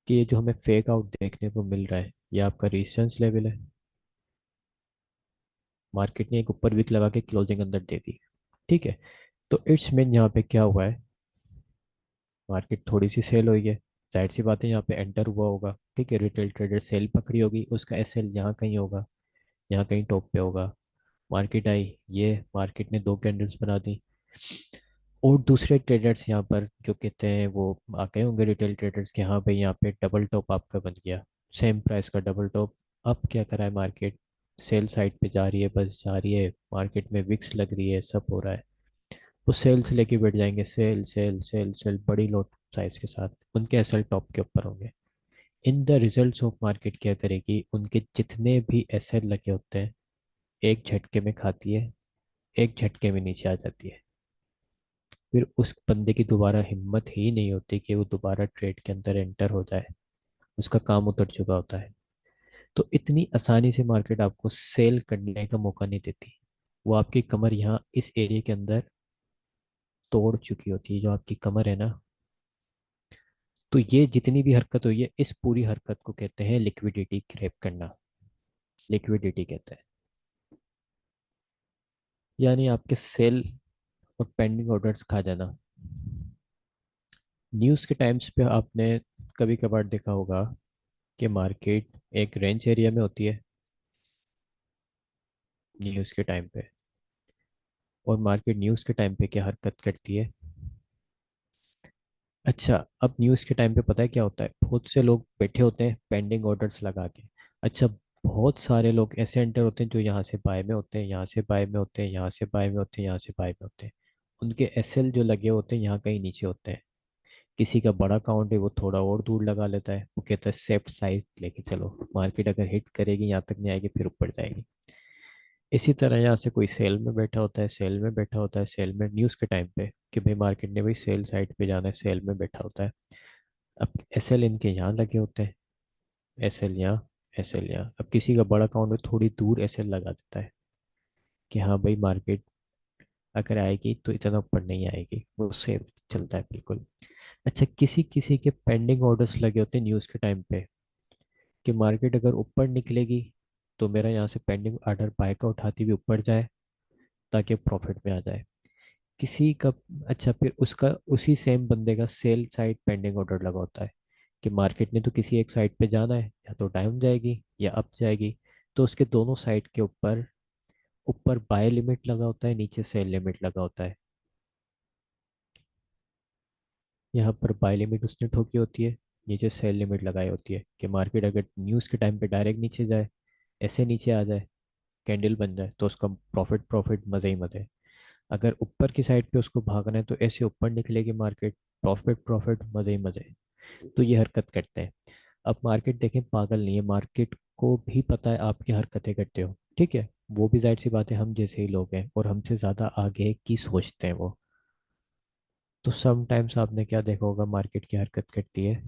कि ये जो हमें फेक आउट देखने को मिल रहा है, ये आपका रेजिस्टेंस लेवल है। मार्केट ने एक ऊपर विक लगा के क्लोजिंग अंदर दे दी, ठीक है। तो इट्स मीन यहाँ पे क्या हुआ है, मार्केट थोड़ी सी सेल हुई है, जाहिर सी बात है यहाँ पे एंटर हुआ होगा, ठीक है। रिटेल ट्रेडर सेल पकड़ी होगी, उसका एसएल यहाँ कहीं होगा, यहाँ कहीं टॉप पे होगा। मार्केट आई, ये मार्केट ने दो कैंडल्स बना दी, और दूसरे ट्रेडर्स यहाँ पर जो कहते हैं वो आ गए होंगे रिटेल ट्रेडर्स के, हाँ भाई यहाँ पे डबल टॉप आपका बन गया, सेम प्राइस का डबल टॉप। अब क्या करा है मार्केट, सेल साइड पे जा रही है, बस जा रही है, मार्केट में विक्स लग रही है, सब हो रहा है। वो सेल से लेके बैठ जाएंगे, सेल सेल सेल सेल, बड़ी लॉट साइज के साथ, उनके एसएल टॉप के ऊपर होंगे। In the results of market क्या करेगी, उनके जितने भी एसएल लगे होते हैं एक झटके में खाती है, एक झटके में नीचे आ जाती है। फिर उस बंदे की दोबारा हिम्मत ही नहीं होती कि वो दोबारा ट्रेड के अंदर एंटर हो जाए, उसका काम उतर चुका होता है। तो इतनी आसानी से मार्केट आपको सेल करने का मौका नहीं देती, वो आपकी कमर यहाँ इस एरिया के अंदर तोड़ चुकी होती है, जो आपकी कमर है ना। तो ये जितनी भी हरकत हुई है, इस पूरी हरकत को कहते हैं लिक्विडिटी क्रेप करना, लिक्विडिटी कहते हैं। यानी आपके सेल और पेंडिंग ऑर्डर्स खा जाना। न्यूज़ के टाइम्स पे आपने कभी कभार देखा होगा कि मार्केट एक रेंज एरिया में होती है न्यूज़ के टाइम पे, और मार्केट न्यूज़ के टाइम पे क्या हरकत करती है। अच्छा, अब न्यूज़ के टाइम पे पता है क्या होता है, बहुत से लोग बैठे होते हैं पेंडिंग ऑर्डर्स लगा के। अच्छा, बहुत सारे लोग ऐसे एंटर होते हैं जो यहाँ से बाय में होते हैं, यहाँ से बाय में होते हैं, यहाँ से बाय में होते हैं, यहाँ से बाय में होते हैं। उनके एसएल जो लगे होते हैं यहाँ कहीं नीचे होते हैं। किसी का बड़ा अकाउंट है, वो थोड़ा और दूर लगा लेता है, वो कहता है सेफ्ट साइड लेके चलो, मार्केट अगर हिट करेगी यहाँ तक नहीं आएगी फिर ऊपर जाएगी। इसी तरह यहाँ से कोई सेल में बैठा होता है, सेल में बैठा होता है, सेल में न्यूज़ के टाइम पे कि भाई मार्केट ने भाई सेल साइड पे जाना है, सेल में बैठा होता है। अब एसएल इनके यहाँ लगे होते हैं, एसएल यहाँ, एसएल यहाँ। अब किसी का बड़ा अकाउंट में थोड़ी दूर एसएल लगा देता है कि हाँ भाई मार्केट अगर आएगी तो इतना ऊपर नहीं आएगी, वो सेफ चलता है बिल्कुल। अच्छा, किसी किसी के पेंडिंग ऑर्डर्स लगे होते हैं न्यूज़ के टाइम पे कि मार्केट अगर ऊपर निकलेगी तो मेरा यहाँ से पेंडिंग ऑर्डर बाय का उठाती हुई ऊपर जाए ताकि प्रॉफिट में आ जाए। किसी का, अच्छा फिर उसका, उसी सेम बंदे का सेल साइड पेंडिंग ऑर्डर लगा होता है कि मार्केट ने तो किसी एक साइड पे जाना है, या तो डाउन जाएगी या अप जाएगी। तो उसके दोनों साइड के ऊपर, ऊपर बाय लिमिट लगा होता है, नीचे सेल लिमिट लगा होता है। यहाँ पर बाय लिमिट उसने ठोकी होती है, नीचे सेल लिमिट लगाई होती है कि मार्केट अगर न्यूज़ के टाइम पे डायरेक्ट नीचे जाए, ऐसे नीचे आ जाए, कैंडल बन जाए, तो उसका प्रॉफिट प्रॉफिट मजे ही मजे। अगर ऊपर की साइड पे उसको भागना है तो ऐसे ऊपर निकलेगी मार्केट, प्रॉफिट प्रॉफिट मजे ही मजे। तो ये हरकत करते हैं। अब मार्केट देखें पागल नहीं है, मार्केट को भी पता है आप क्या हरकतें करते हो, ठीक है। वो भी जाहिर सी बात है हम जैसे ही लोग हैं, और हमसे ज़्यादा आगे की सोचते हैं वो। तो समटाइम्स आपने क्या देखा होगा, मार्केट की हरकत करती है,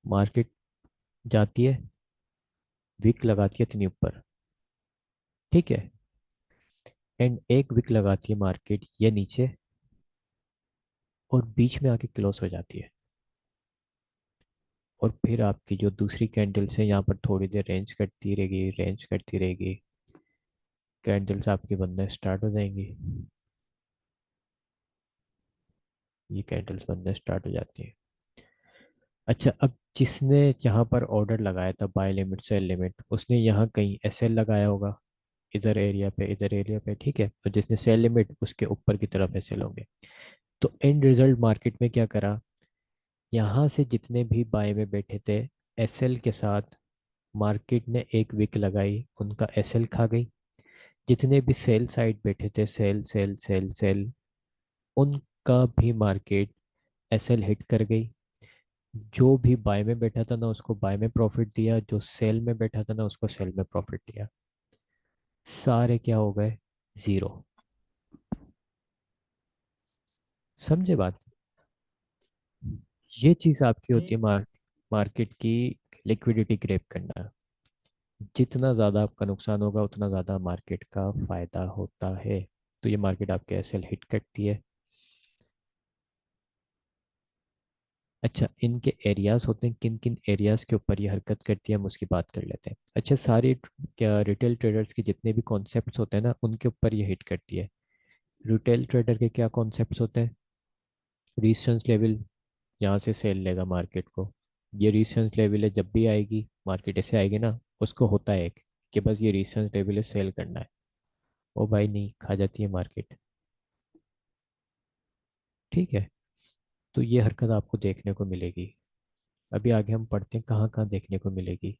मार्केट जाती है, विक लगाती है इतनी ऊपर, ठीक है, एंड एक विक लगाती है मार्केट ये नीचे, और बीच में आके क्लोज हो जाती है। और फिर आपकी जो दूसरी कैंडल्स है यहाँ पर थोड़ी देर रेंज करती रहेगी, रेंज करती रहेगी, कैंडल्स आपकी बनना स्टार्ट हो जाएंगी, ये कैंडल्स बनना स्टार्ट हो जाती है। अच्छा, अब जिसने यहाँ पर ऑर्डर लगाया था बाय लिमिट सेल लिमिट, उसने यहाँ कहीं एसएल लगाया होगा, इधर एरिया पे, इधर एरिया पे, ठीक है। और जिसने सेल लिमिट उसके ऊपर की तरफ एसएल होंगे। तो एंड रिजल्ट मार्केट में क्या करा, यहाँ से जितने भी बाय में बैठे थे एसएल के साथ, मार्केट ने एक विक लगाई, उनका एसएल खा गई। जितने भी सेल साइड बैठे थे, सेल सेल सेल सेल, उनका भी मार्केट एसएल हिट कर गई। जो भी बाय में बैठा था ना उसको बाय में प्रॉफिट दिया, जो सेल में बैठा था ना उसको सेल में प्रॉफिट दिया। सारे क्या हो गए, जीरो। समझे बात। ये चीज आपकी
ये
होती है मार्केट की लिक्विडिटी ग्रैब करना। जितना ज़्यादा आपका नुकसान होगा उतना ज़्यादा मार्केट का फायदा होता है। तो ये मार्केट आपके एसएल हिट करती है। अच्छा, इनके एरियाज होते हैं, किन किन एरियाज के ऊपर ये हरकत करती है हम उसकी बात कर लेते हैं। अच्छा, सारे क्या रिटेल ट्रेडर्स के जितने भी कॉन्सेप्ट्स होते हैं ना उनके ऊपर ये हिट करती है। रिटेल ट्रेडर के क्या कॉन्सेप्ट्स होते हैं? रेजिस्टेंस लेवल, यहाँ से सेल लेगा मार्केट को। ये रेजिस्टेंस लेवल है, जब भी आएगी मार्केट ऐसे आएगी ना, उसको होता है एक कि बस ये रेजिस्टेंस लेवल है, सेल करना है। ओ भाई नहीं, खा जाती है मार्केट। ठीक है, तो ये हरकत आपको देखने को मिलेगी। अभी आगे हम पढ़ते हैं कहाँ कहाँ देखने को मिलेगी।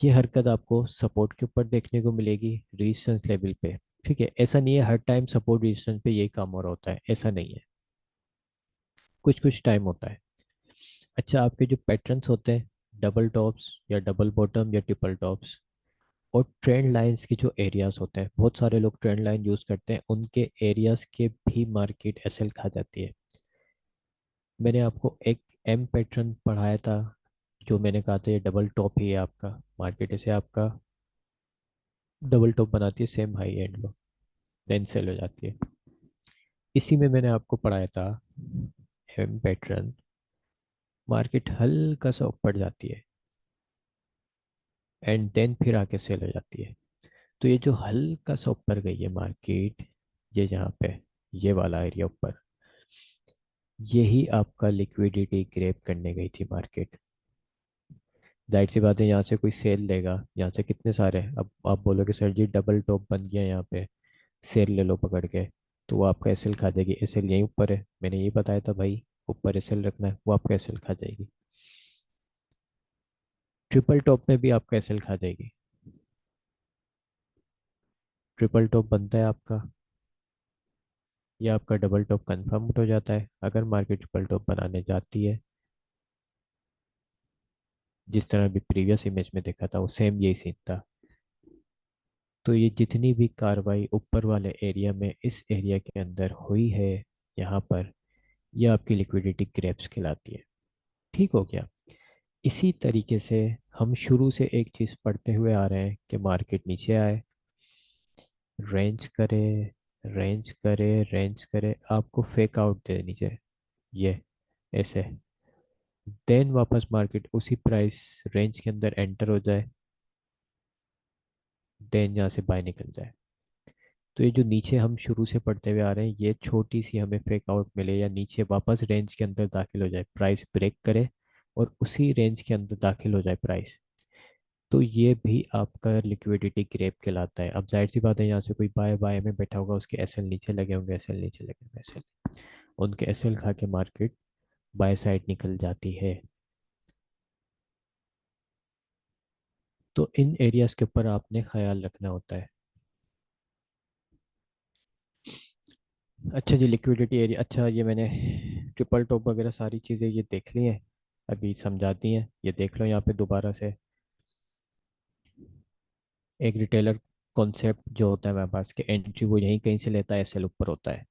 ये हरकत आपको सपोर्ट के ऊपर देखने को मिलेगी, रेजिस्टेंस लेवल पे। ठीक है, ऐसा नहीं है हर टाइम सपोर्ट रेजिस्टेंस पे यही काम हो रहा होता है, ऐसा नहीं है। कुछ कुछ टाइम होता है। अच्छा, आपके जो पैटर्न्स होते हैं, डबल टॉप्स या डबल बॉटम या ट्रिपल टॉप्स, और ट्रेंड लाइंस के जो एरियाज होते हैं, बहुत सारे लोग ट्रेंड लाइन यूज करते हैं, उनके एरियाज के भी मार्केट एसएल खा जाती है। मैंने आपको एक एम पैटर्न पढ़ाया था, जो मैंने कहा था ये डबल टॉप ही है आपका, मार्केट इसे आपका डबल टॉप बनाती है same high and low, then sell हो जाती है। इसी में मैंने आपको पढ़ाया था एम पैटर्न, मार्केट हल्का सा ऊपर जाती है एंड देन फिर आके सेल हो जाती है। तो ये जो हल्का सा ऊपर गई है मार्केट, ये यहाँ पे, ये वाला एरिया ऊपर, यही आपका लिक्विडिटी ग्रैब करने गई थी मार्केट। जाहिर सी बात है, यहाँ से कोई सेल लेगा, यहाँ से कितने सारे, अब आप बोलोगे सर जी डबल टॉप बन गया यहाँ पे, सेल ले लो पकड़ के। तो वो आपका एसएल खा जाएगी, एसएल यहीं ऊपर है, मैंने यही बताया था भाई, ऊपर एसएल रखना है, वो आपका एसएल खा जाएगी। ट्रिपल टॉप में भी आपका एसएल खा जाएगी। ट्रिपल टॉप बनता है आपका, ये आपका डबल टॉप कंफर्म हो जाता है अगर मार्केट ट्रिपल टॉप बनाने जाती है। जिस तरह भी प्रीवियस इमेज में देखा था वो सेम यही सीन था। तो ये जितनी भी कार्रवाई ऊपर वाले एरिया में इस एरिया के अंदर हुई है यहाँ पर, ये आपकी लिक्विडिटी ग्रैप्स कहलाती है। ठीक हो गया। इसी तरीके से हम शुरू से एक चीज़ पढ़ते हुए आ रहे हैं कि मार्केट नीचे आए, रेंज करे, रेंज करे, रेंज करे, आपको फेक आउट दे नीचे, ये ऐसे, देन वापस मार्केट उसी प्राइस रेंज के अंदर एंटर हो जाए, देन यहाँ से बाय निकल जाए। तो ये जो नीचे हम शुरू से पढ़ते हुए आ रहे हैं, ये छोटी सी हमें फेक आउट मिले या नीचे वापस रेंज के अंदर दाखिल हो जाए, प्राइस ब्रेक करे और उसी रेंज के अंदर दाखिल हो जाए प्राइस, तो ये भी आपका लिक्विडिटी ग्रैब कहलाता है। अब जाहिर सी बात है, यहाँ से कोई बाय बाय में बैठा होगा, उसके एसएल नीचे लगे होंगे, एसएल नीचे लगे होंगे, एसएल, उनके एसएल खा के मार्केट बाय साइड निकल जाती है। तो इन एरियाज के ऊपर आपने ख्याल रखना होता है। अच्छा जी, लिक्विडिटी एरिया, अच्छा ये मैंने ट्रिपल टॉप वगैरह सारी चीज़ें ये देख ली हैं, अभी समझा दी हैं, ये देख लो यहाँ पे दोबारा से। एक रिटेलर कॉन्सेप्ट जो होता है मेरे पास के, एंट्री वो यहीं कहीं से लेता है, एसएल ऊपर होता है।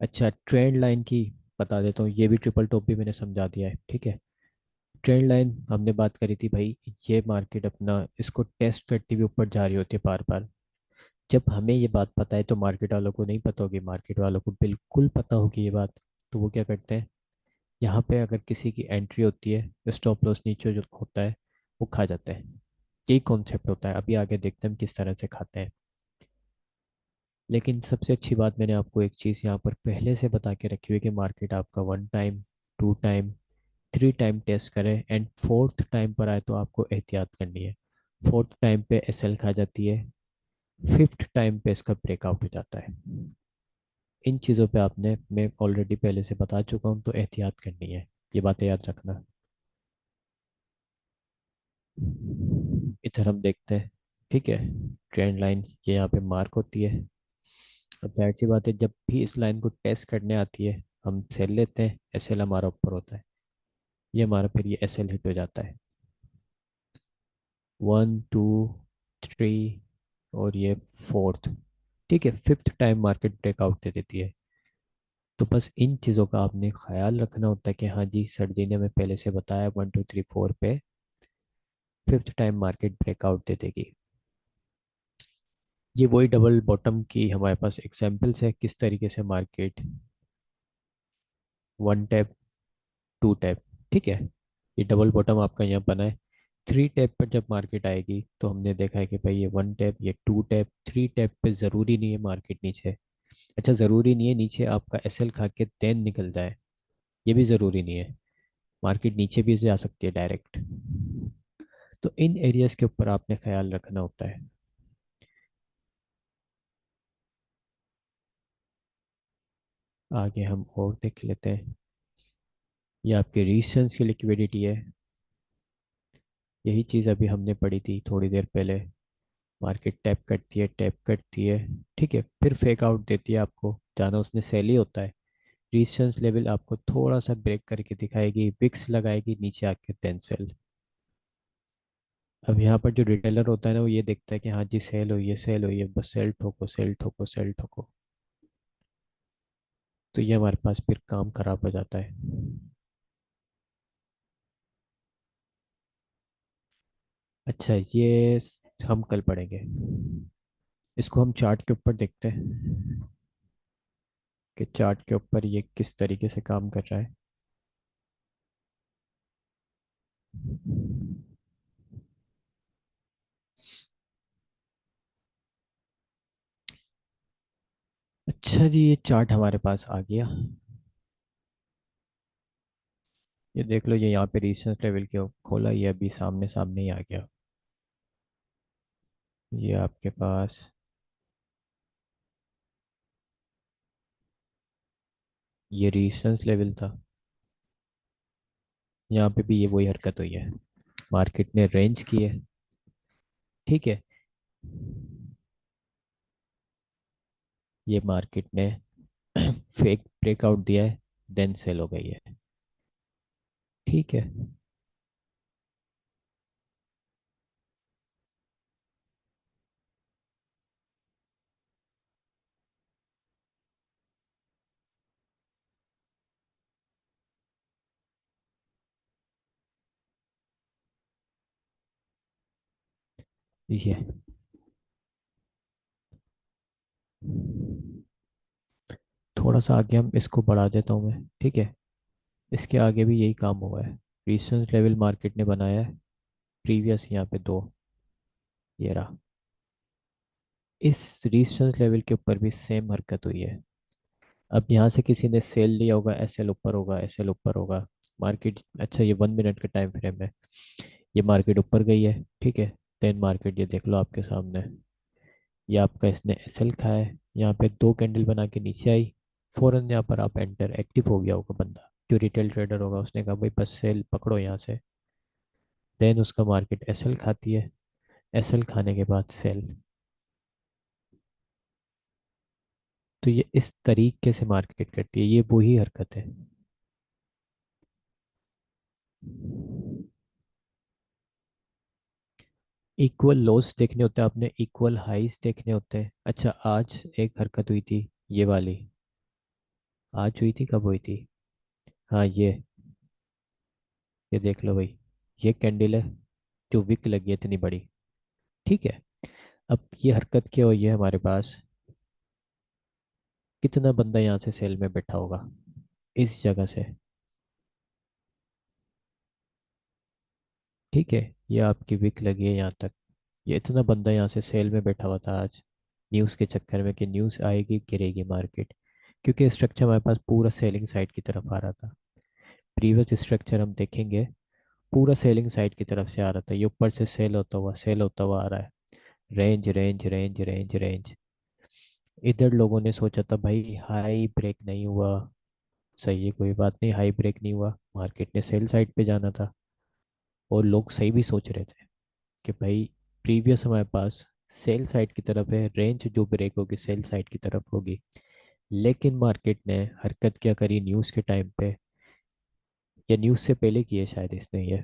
अच्छा, ट्रेंड लाइन की बता देता हूँ, ये भी ट्रिपल टॉप भी मैंने समझा दिया है। ठीक है, ट्रेंड लाइन हमने बात करी थी भाई, ये मार्केट अपना इसको टेस्ट करती हुई ऊपर जा रही होती है बार बार। जब हमें ये बात पता है तो मार्केट वालों को नहीं पता होगी, मार्केट वालों को बिल्कुल पता होगी ये बात। तो वो क्या करते हैं, यहाँ पे अगर किसी की एंट्री होती है, स्टॉप लॉस नीचे जो होता है वो खा जाता है। यही कॉन्सेप्ट होता है, अभी आगे देखते हैं हम किस तरह से खाते हैं। लेकिन सबसे अच्छी बात, मैंने आपको एक चीज़ यहाँ पर पहले से बता के रखी हुई है कि मार्केट आपका one time, two time, three time test करे एंड फोर्थ टाइम पर आए तो आपको एहतियात करनी है। फोर्थ टाइम पे एसएल खा जाती है, फिफ्थ टाइम पे इसका ब्रेकआउट हो जाता है। इन चीज़ों पे आपने, मैं ऑलरेडी पहले से बता चुका हूँ, तो एहतियात करनी है, ये बातें याद रखना। इधर हम देखते हैं। ठीक है, ट्रेंड लाइन ये यहाँ पे मार्क होती है। अब जाहिर सी बात है, जब भी इस लाइन को टेस्ट करने आती है हम सेल लेते हैं, एसएल हमारा ऊपर होता है, ये हमारा फिर ये एसएल हिट हो जाता है, वन टू थ्री, और ये फोर्थ। ठीक है, फिफ्थ टाइम मार्केट ब्रेकआउट दे देती है, तो बस इन चीज़ों का आपने ख्याल रखना होता है कि हाँ जी, सर्दी ने हमें पहले से बताया 1 2 3 4 पे फिफ्थ टाइम मार्केट ब्रेकआउट दे देगी। ये वही डबल बॉटम की हमारे पास एग्जांपल्स है, किस तरीके से मार्केट 1 टैप 2 टैप, ठीक है, ये डबल बॉटम आपका यहाँ बना है। 3 टैप पर जब मार्केट आएगी तो हमने देखा है कि भाई ये 1 टैप, ये 2 टैप, 3 टैप पे ज़रूरी नहीं है मार्केट नीचे। अच्छा, ज़रूरी नहीं है नीचे आपका एसएल खा के देन निकल जाए, ये भी ज़रूरी नहीं है। मार्केट नीचे भी जा सकती है डायरेक्ट। तो इन एरियाज के ऊपर आपने ख्याल रखना होता है। आगे हम और देख लेते हैं। ये आपके रीजन्स की लिक्विडिटी है। यही चीज़ अभी हमने पढ़ी थी थोड़ी देर पहले। मार्केट टैप करती है, टैप करती है, ठीक है, फिर फेक आउट देती है, आपको जाना उसने सेल ही होता है। रेजिस्टेंस लेवल आपको थोड़ा सा ब्रेक करके दिखाएगी, विक्स लगाएगी, नीचे आके देन सेल। अब यहाँ पर जो रिटेलर होता है ना, वो ये देखता है कि हाँ जी सेल हुई है, सेल हुई है, बस सेल ठोको, सेल ठोको, सेल ठोको। तो ये हमारे पास फिर काम खराब हो जाता है। अच्छा, हम कल पढ़ेंगे। इसको हम चार्ट के ऊपर देखते हैं कि चार्ट के ऊपर ये किस तरीके से काम कर रहा है। अच्छा जी, ये चार्ट हमारे पास आ गया। ये देख लो, ये यहाँ पे रेजिस्टेंस लेवल के खोला, ये अभी सामने सामने ही आ गया। ये आपके पास ये रेजिस्टेंस लेवल था। यहाँ पे भी ये वही हरकत हुई है, मार्केट ने रेंज की है, ठीक है। ये मार्केट ने फेक ब्रेकआउट दिया है, देन सेल हो गई है, ठीक है। ये थोड़ा सा आगे हम इसको बढ़ा देता हूँ मैं, ठीक है। इसके आगे भी यही काम हुआ है। रेजिस्टेंस लेवल मार्केट ने बनाया है, प्रीवियस यहाँ पे दो, ये रहा। इस रेजिस्टेंस लेवल के ऊपर भी सेम हरकत हुई है। अब यहाँ से किसी ने सेल लिया होगा, एसएल ऊपर होगा, एसएल ऊपर होगा। मार्केट, अच्छा ये 1 मिनट का टाइम फ्रेम है। ये मार्केट ऊपर गई है, ठीक है। देन मार्केट ये देख लो आपके सामने, ये आपका इसने एसएल खाया है, यहाँ पे दो कैंडल बना के नीचे आई। फौरन यहाँ पर आप एंटर, एक्टिव हो गया होगा बंदा, जो रिटेल ट्रेडर होगा, उसने कहा भाई बस सेल पकड़ो यहाँ से। देन उसका मार्केट एसएल खाती है, एसएल खाने के बाद सेल। तो ये इस तरीके से मार्केट करती है, ये वही हरकत है। इक्वल लॉस देखने होते हैं आपने, इक्वल हाइस देखने होते हैं। अच्छा, आज एक हरकत हुई थी, ये वाली। आज हुई थी, कब हुई थी? हाँ, ये देख लो भाई, ये कैंडल है जो विक लगी है इतनी बड़ी, ठीक है। अब ये हरकत क्या हुई है हमारे पास, कितना बंदा यहाँ से सेल में बैठा होगा इस जगह से, ठीक है। ये आपकी विक लगी है यहाँ तक, ये इतना बंदा यहाँ से सेल में बैठा हुआ था आज, न्यूज़ के चक्कर में कि न्यूज़ आएगी गिरेगी मार्केट। क्योंकि स्ट्रक्चर हमारे पास पूरा सेलिंग साइड की तरफ आ रहा था। प्रीवियस स्ट्रक्चर हम देखेंगे, पूरा सेलिंग साइड की तरफ से आ रहा था, ये ऊपर से सेल होता हुआ, सेल होता हुआ आ रहा है। Range range range range range. इधर लोगों ने सोचा था भाई हाई ब्रेक नहीं हुआ, सही है, कोई बात नहीं, हाई ब्रेक नहीं हुआ, मार्केट ने सेल साइड पे जाना था। और लोग सही भी सोच रहे थे कि भाई प्रीवियस हमारे पास सेल साइड की तरफ है, रेंज जो ब्रेक होगी सेल साइड की तरफ होगी। लेकिन मार्केट ने हरकत क्या करी न्यूज़ के टाइम पे, या न्यूज़ से पहले की है शायद इसने, ये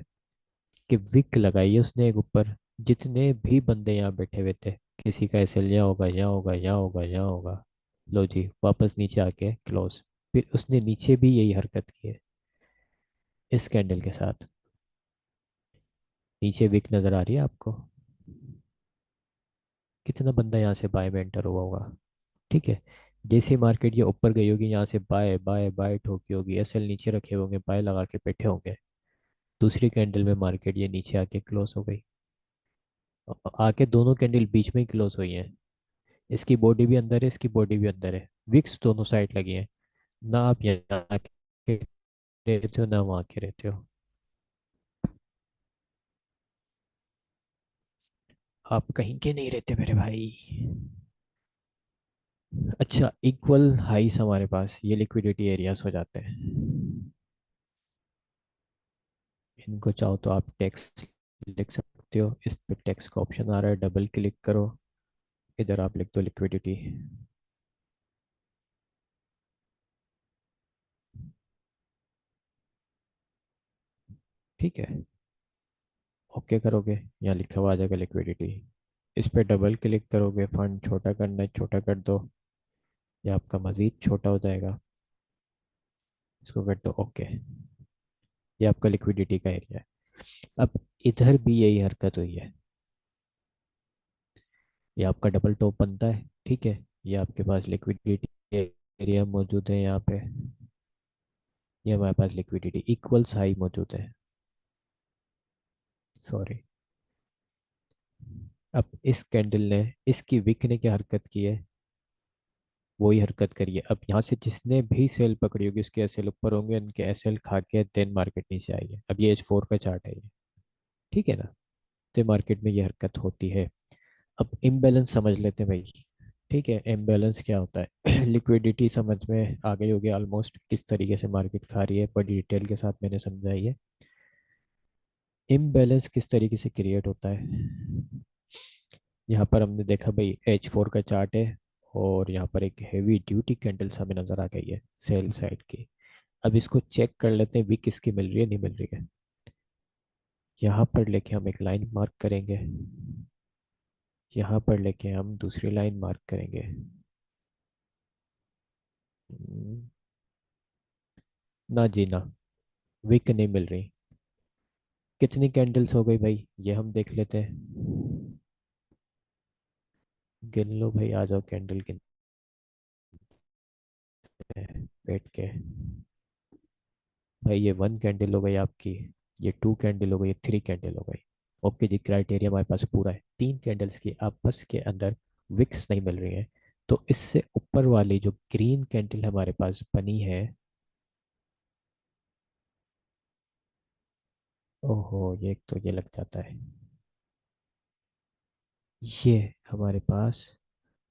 कि विक लगाई है उसने एक ऊपर। जितने भी बंदे यहाँ बैठे हुए थे, किसी का एसएल यहाँ होगा, यहाँ होगा, यहाँ होगा, यहाँ होगा, लो जी वापस नीचे आके क्लोज। फिर उसने नीचे भी यही हरकत की है इस कैंडल के साथ। नीचे विक नजर आ रही है आपको? कितना बंदा यहाँ से बाय में एंटर हुआ होगा? ठीक है। जैसे मार्केट ये ऊपर गई होगी, यहाँ से बाय बाय बाय ठोकी होगी, एसएल नीचे रखे होंगे, बाय लगा के बैठे होंगे। दूसरी कैंडल में मार्केट ये नीचे आके क्लोज हो गई। आके दोनों कैंडल बीच में ही क्लोज हुई है। इसकी बॉडी भी अंदर है, इसकी बॉडी भी अंदर है, विक्स दोनों साइड लगी है। ना आप यहाँ आके रहते हो ना वहाँ के रहते हो। आप कहीं के नहीं रहते मेरे भाई। अच्छा, इक्वल हाइस हमारे पास ये लिक्विडिटी एरियाज हो जाते हैं। इनको चाहो तो आप टेक्स्ट लिख सकते हो, इस पे टेक्स्ट का ऑप्शन आ रहा है, डबल क्लिक करो, इधर आप लिख दो लिक्विडिटी। ठीक है। ओके करोगे, यहाँ लिखा हुआ आ जाएगा लिक्विडिटी। इस पे डबल क्लिक करोगे, फंड छोटा करना है छोटा कर दो, ये आपका मज़ीद छोटा हो जाएगा। इसको कर दो ओके। ये आपका लिक्विडिटी का एरिया है। अब इधर भी यही हरकत हुई है। ये आपका डबल टॉप बनता है, ठीक है। ये आपके पास लिक्विडिटी एरिया मौजूद है यहाँ पे। ये हमारे पास लिक्विडिटी इक्वल्स हाई मौजूद है। सॉरी। अब इस कैंडल ने, इसकी विक ने क्या हरकत की है? वही हरकत करिए। अब यहाँ से जिसने भी सेल पकड़ी होगी उसके एसएल ऊपर होंगे, उनके एसएल खा के देन मार्केट नीचे आई है। अब ये H4 का चार्ट है ये, ठीक है ना। तो मार्केट में ये हरकत होती है। अब इम्बैलेंस समझ लेते हैं भाई। ठीक है, इम्बैलेंस क्या होता है? लिक्विडिटी समझ में आ गई होगी ऑलमोस्ट, किस तरीके से मार्केट खा रही है, बड़ी डिटेल के साथ मैंने समझाई है। इम्बैलेंस किस तरीके से क्रिएट होता है? यहाँ पर हमने देखा भाई H4 का चार्ट है, और यहाँ पर एक हेवी ड्यूटी कैंडल्स हमें नजर आ गई है सेल साइड की। अब इसको चेक कर लेते हैं वीक किसकी मिल रही है नहीं मिल रही है। यहाँ पर लेके हम एक लाइन मार्क करेंगे, यहाँ पर लेके हम दूसरी लाइन मार्क करेंगे। हम्म, ना जी ना, वीक नहीं मिल रही। कितनी कैंडल्स हो गई भाई ये हम देख लेते हैं। गिन लो भाई, आ जाओ कैंडल गिनते हैं बैठ के। भाई ये 1 कैंडल हो गई आपकी, ये 2 कैंडल हो गई, ये 3 कैंडल हो गई। ओके जी, क्राइटेरिया हमारे पास पूरा है। 3 कैंडल्स की आपस के अंदर विक्स नहीं मिल रही है। तो इससे ऊपर वाली जो ग्रीन कैंडल हमारे पास बनी है, ओहो ये एक तो ये लग जाता है। ये हमारे पास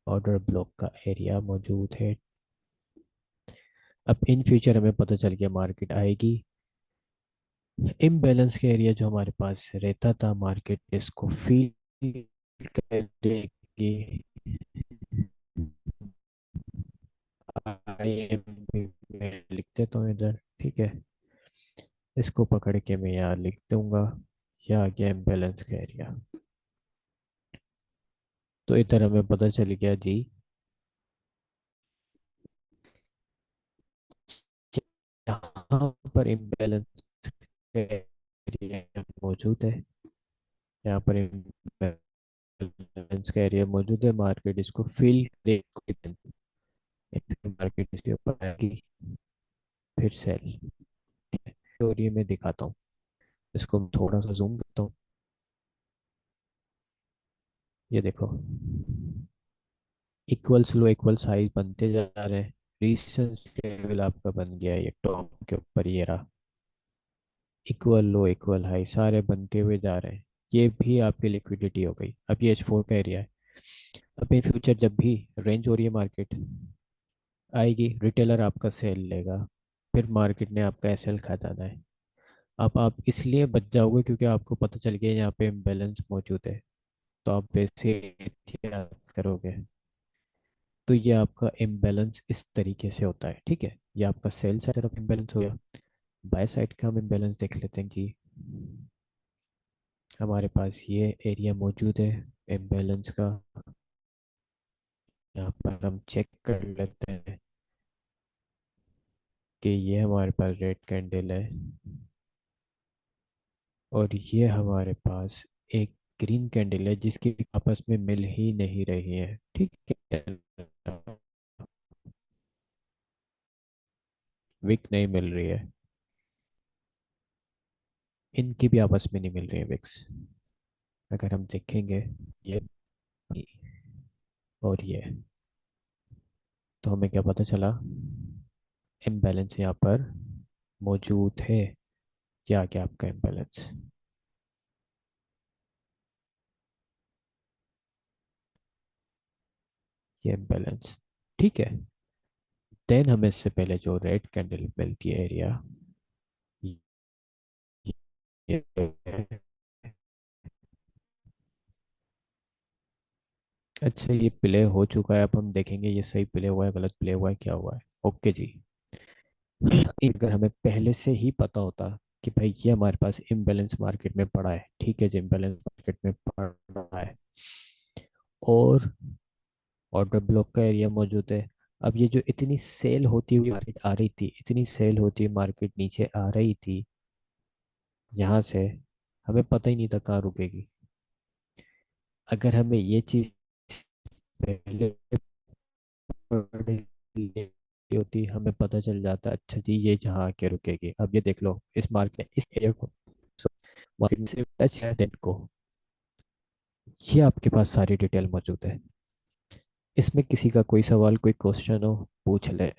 ऑर्डर ब्लॉक का एरिया मौजूद है। अब इन फ्यूचर हमें पता चल गया मार्केट आएगी। इम्बैलेंस के एरिया जो हमारे पास रहता था, मार्केट इसको फील करेगी। मैं लिख देता हूँ इधर, ठीक है। इसको पकड़ के मैं यहाँ लिख दूंगा, यह आ गया इम्बैलेंस का एरिया। तो इधर हमें पता चल गया जी कि यहाँ पर इम्बैलेंस का एरिया मौजूद है। यहाँ पर इम्बैलेंस का एरिया मौजूद है, मार्केट इसको फिल करेगी। मार्केट इसके ऊपर आएगी, फिर सेल। और ये मैं दिखाता हूँ, इसको मैं थोड़ा सा जूम करता हूँ। ये देखो, इक्वल लो इक्वल साइज बनते जा रहे हैं। रेजिस्टेंस लेवल आपका बन गया है ये टॉप के ऊपर, ये रहा। इक्वल लो इक्वल हाई सारे बनते हुए जा रहे हैं। ये भी आपकी लिक्विडिटी हो गई। अब ये H4 का एरिया है। अब इन फ्यूचर जब भी रेंज हो रही है मार्केट आएगी, रिटेलर आपका सेल लेगा, फिर मार्केट ने आपका एसएल खा जाना है। अब आप इसलिए बच जाओगे क्योंकि आपको पता चल गया यहाँ पे इम्बैलेंस मौजूद है, तो आप वैसे एहतियात करोगे। तो ये आपका इम्बैलेंस इस तरीके से होता है, ठीक है। ये आपका सेल साइड तरफ इम्बैलेंस हो गया। बाय साइड का हम इम्बैलेंस देख लेते हैं जी। हमारे पास ये एरिया मौजूद है इम्बैलेंस का। यहाँ पर हम चेक कर लेते हैं। कि ये हमारे पास रेड कैंडल है और ये हमारे पास एक ग्रीन कैंडल है जिसकी आपस में मिल ही नहीं रही है, ठीक है। विक नहीं मिल रही है, इनकी भी आपस में नहीं मिल रही है विक्स। अगर हम देखेंगे ये और ये, तो हमें क्या पता चला, इम्बैलेंस यहाँ पर मौजूद है। क्या क्या आपका इम्बैलेंस, ये इम्बैलेंस, ठीक है। देन हमें इससे पहले जो रेड कैंडल मिलती है एरिया, ये अच्छा ये प्ले हो चुका है। अब हम देखेंगे ये सही प्ले हुआ है, गलत प्ले हुआ है, क्या हुआ है। ओके जी। अगर हमें पहले से ही पता होता कि भाई ये हमारे पास इम्बैलेंस मार्केट में पड़ा है, ठीक है जी, इम्बैलेंस मार्केट में पड़ा है और ऑर्डर ब्लॉक का एरिया मौजूद है। अब ये जो इतनी सेल होती हुई मार्केट आ रही थी, इतनी सेल होती हुई मार्केट नीचे आ रही थी यहाँ से, हमें पता ही नहीं था कहाँ रुकेगी। अगर हमें ये चीज पहले पढ़ ली होती, हमें पता चल जाता अच्छा जी ये जहाँ आके रुकेगी। अब ये देख लो इस मार्केट इस एरिया को, मार्केट से टच है डेट को, ये आपके पास सारी डिटेल मौजूद है। इसमें किसी का कोई सवाल कोई क्वेश्चन हो पूछ ले।